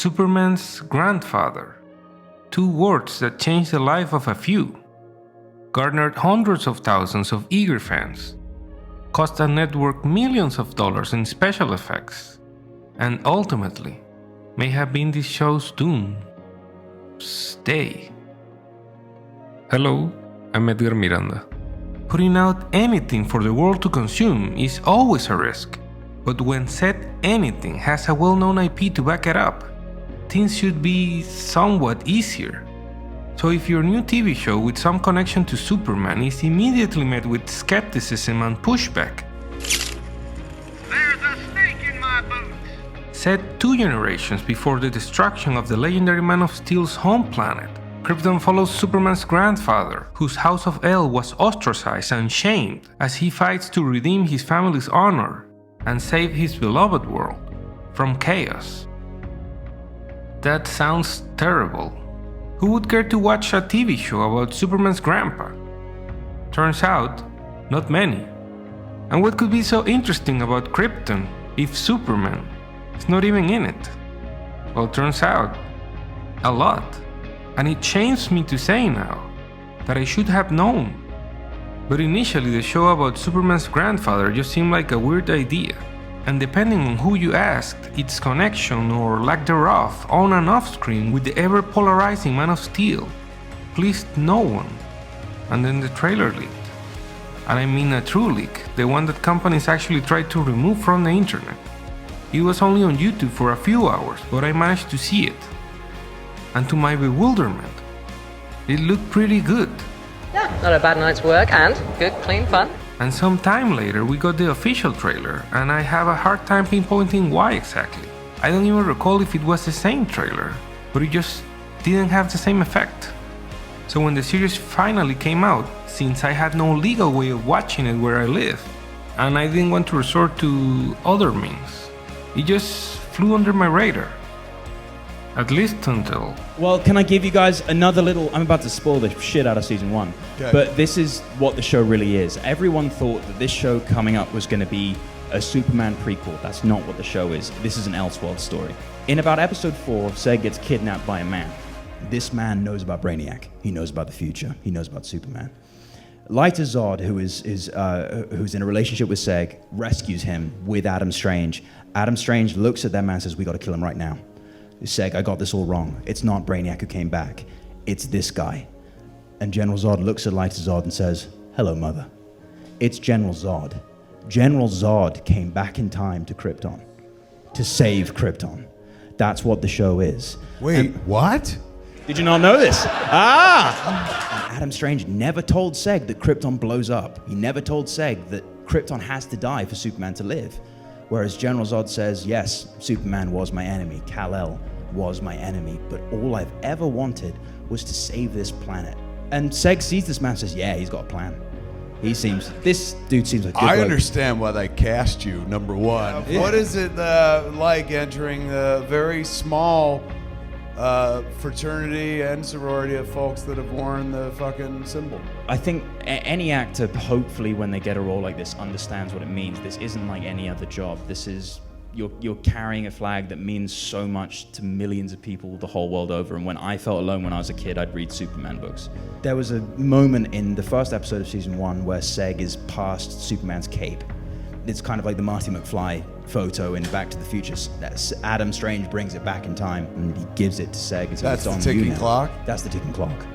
Superman's grandfather. Two words that changed the life of a few, garnered hundreds of thousands of eager fans, cost a network millions of dollars in special effects, and ultimately may have been this show's doom. Stay. Hello, I'm Edgar Miranda. Putting out anything for the world to consume is always a risk, but when said anything has a well-known IP to back it up, things should be somewhat easier. So if your new TV show with some connection to Superman is immediately met with skepticism and pushback, there's a snake in my boots! set 2 generations before the destruction of the legendary Man of Steel's home planet, Krypton follows Superman's grandfather, whose House of El was ostracized and shamed, as he fights to redeem his family's honor and save his beloved world from chaos. That sounds terrible. Who would care to watch a TV show about Superman's grandpa? Turns out, not many. And what could be so interesting about Krypton if Superman is not even in it? Well, turns out, a lot. And it shames me to say now that I should have known. But initially the show about Superman's grandfather just seemed like a weird idea. And depending on who you asked, its connection or lack thereof on and off screen with the ever polarizing Man of Steel pleased no one. And then the trailer leaked. And I mean a true leak, the one that companies actually tried to remove from the internet. It was only on YouTube for a few hours, but I managed to see it. And to my bewilderment, it looked pretty good. Yeah, not a bad night's work and good, clean fun. And some time later we got the official trailer, and I have a hard time pinpointing why exactly. I don't even recall if it was the same trailer, but it just didn't have the same effect. So when the series finally came out, since I had no legal way of watching it where I live, and I didn't want to resort to other means, it just flew under my radar. At least until... Well, can I give you guys another little... I'm about to spoil the shit out of season 1. Okay. But this is what the show really is. Everyone thought that this show coming up was going to be a Superman prequel. That's not what the show is. This is an Elseworld story. In about episode 4, Seg gets kidnapped by a man. This man knows about Brainiac. He knows about the future. He knows about Superman. Lyta Zod, who's in a relationship with Seg, rescues him with Adam Strange. Adam Strange looks at that man and says, "We got to kill him right now." Seg, "I got this all wrong. It's not Brainiac who came back. It's this guy." And General Zod looks at Lyta Zod and says, "Hello, mother. It's General Zod. General Zod came back in time to Krypton to save Krypton." That's what the show is. Wait, what? Did you not know this? And Adam Strange never told Seg that Krypton blows up. He never told Seg that Krypton has to die for Superman to live. Whereas General Zod says, yes, Superman was my enemy, Kal-El was my enemy, but all I've ever wanted was to save this planet. And Seg sees this man and says, yeah, he's got a plan. This dude seems like a good I bloke. understand why they cast you, number one. Yeah. What is it like entering the very small fraternity and sorority of folks that have worn the fucking symbol? I think any actor, hopefully, when they get a role like this, understands what it means. This isn't like any other job. This is, you're carrying a flag that means so much to millions of people the whole world over. And when I felt alone when I was a kid, I'd read Superman books. There was a moment in the first episode of season 1 where Seg is past Superman's cape. It's kind of like the Marty McFly photo in Back to the Future. Adam Strange brings it back in time and he gives it to Seg and says, That's "It's on the you ticking now." clock? That's the ticking clock.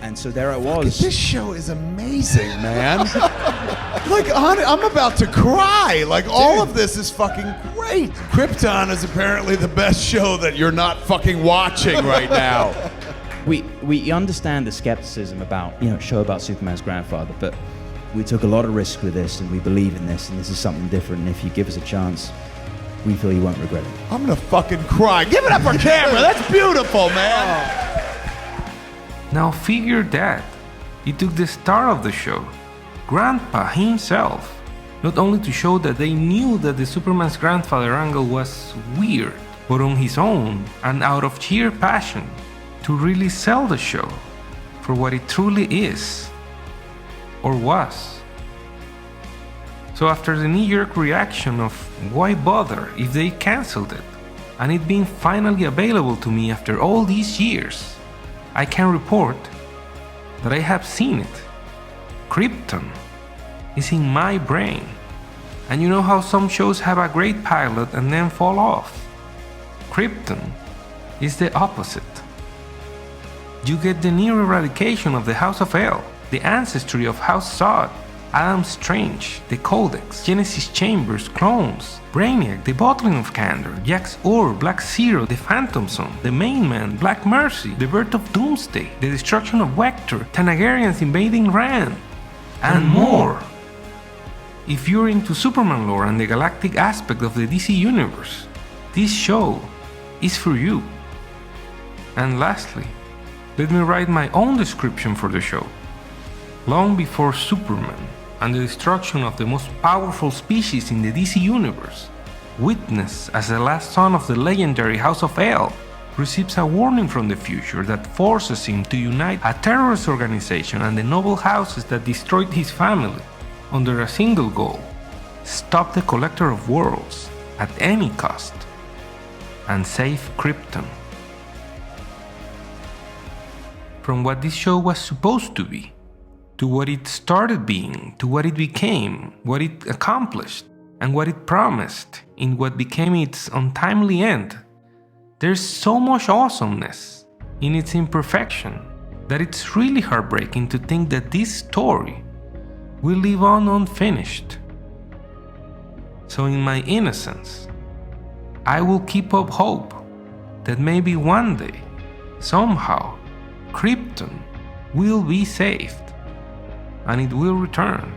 And so there I was. This show is amazing, man. I'm about to cry. Like, all of this is fucking great. Krypton is apparently the best show that you're not fucking watching right now. We understand the skepticism about, a show about Superman's grandfather, but we took a lot of risk with this and we believe in this, and this is something different, and if you give us a chance, we feel you won't regret it. I'm gonna fucking cry. Give it up for camera. That's beautiful, man. Now figure that. It took the star of the show, Grandpa himself, not only to show that they knew that the Superman's grandfather angle was weird, but on his own and out of sheer passion, to really sell the show for what it truly is, or was. So after the knee-jerk reaction of why bother if they cancelled it, and it being finally available to me after all these years, I can report that I have seen it. Krypton is in my brain. And you know how some shows have a great pilot and then fall off? Krypton is the opposite. You get the near eradication of the House of El, the ancestry of House Zod, Adam Strange, the Codex, Genesis Chambers, clones, Brainiac, the bottling of Candor, Jax Ur, Black Zero, the Phantom Zone, the Main Man, Black Mercy, the birth of Doomsday, the destruction of Vector, Tanagarians invading Ran, and more. If you're into Superman lore and the galactic aspect of the DC universe, this show is for you. And lastly, let me write my own description for the show. Long before Superman and the destruction of the most powerful species in the DC universe, Witness, as the last son of the legendary House of El, receives a warning from the future that forces him to unite a terrorist organization and the noble houses that destroyed his family under a single goal: stop the Collector of Worlds at any cost and save Krypton. From what this show was supposed to be, to what it started being, to what it became, what it accomplished, and what it promised in what became its untimely end, there's so much awesomeness in its imperfection that it's really heartbreaking to think that this story will live on unfinished. So in my innocence, I will keep up hope that maybe one day, somehow, Krypton will be saved and it will return.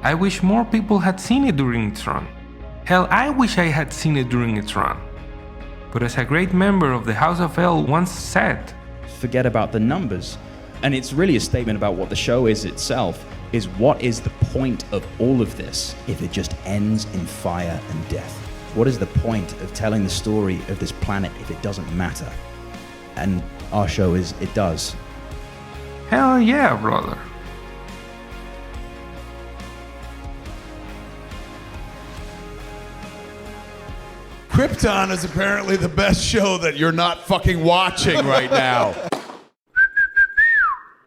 I wish more people had seen it during its run. Hell, I wish I had seen it during its run. But as a great member of the House of El once said, forget about the numbers. And it's really a statement about what the show is itself, is what is the point of all of this if it just ends in fire and death? What is the point of telling the story of this planet if it doesn't matter? And our show is, it does. hell yeah, brother. Krypton is apparently the best show that you're not fucking watching right now.